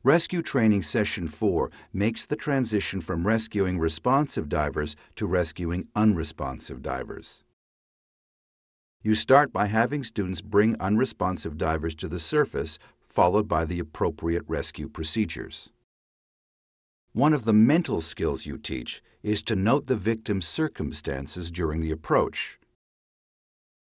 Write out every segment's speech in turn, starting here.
Rescue Training Session 4 makes the transition from rescuing responsive divers to rescuing unresponsive divers. You start by having students bring unresponsive divers to the surface, followed by the appropriate rescue procedures. One of the mental skills you teach is to note the victim's circumstances during the approach.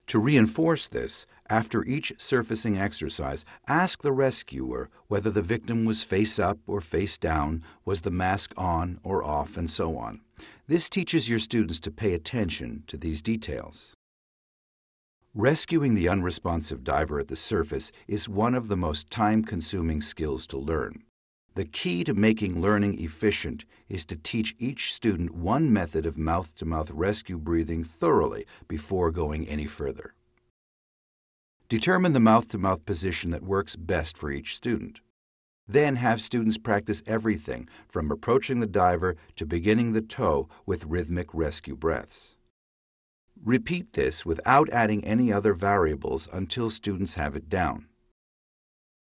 To reinforce this, after each surfacing exercise, ask the rescuer whether the victim was face up or face down, was the mask on or off, and so on. This teaches your students to pay attention to these details. Rescuing the unresponsive diver at the surface is one of the most time-consuming skills to learn. The key to making learning efficient is to teach each student one method of mouth-to-mouth rescue breathing thoroughly before going any further. Determine the mouth-to-mouth position that works best for each student. Then have students practice everything from approaching the diver to beginning the tow with rhythmic rescue breaths. Repeat this without adding any other variables until students have it down.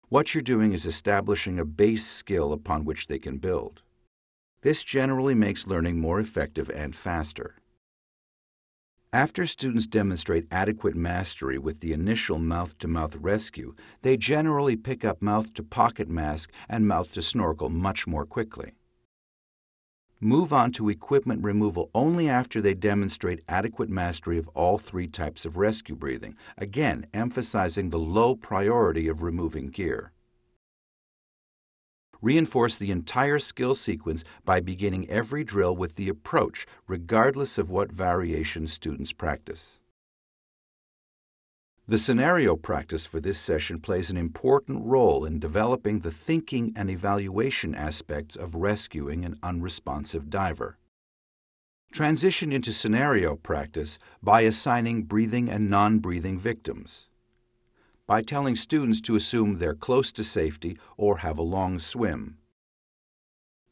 What you're doing is establishing a base skill upon which they can build. This generally makes learning more effective and faster. After students demonstrate adequate mastery with the initial mouth-to-mouth rescue, they generally pick up mouth-to-pocket mask and mouth-to-snorkel much more quickly. Move on to equipment removal only after they demonstrate adequate mastery of all three types of rescue breathing, again emphasizing the low priority of removing gear. Reinforce the entire skill sequence by beginning every drill with the approach, regardless of what variations students practice. The scenario practice for this session plays an important role in developing the thinking and evaluation aspects of rescuing an unresponsive diver. Transition into scenario practice by assigning breathing and non-breathing victims, by telling students to assume they're close to safety or have a long swim,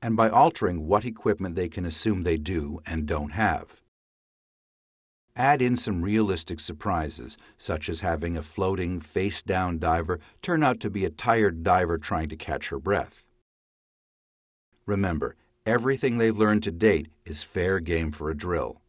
and by altering what equipment they can assume they do and don't have. Add in some realistic surprises, such as having a floating, face-down diver turn out to be a tired diver trying to catch her breath. Remember, everything they've learned to date is fair game for a drill.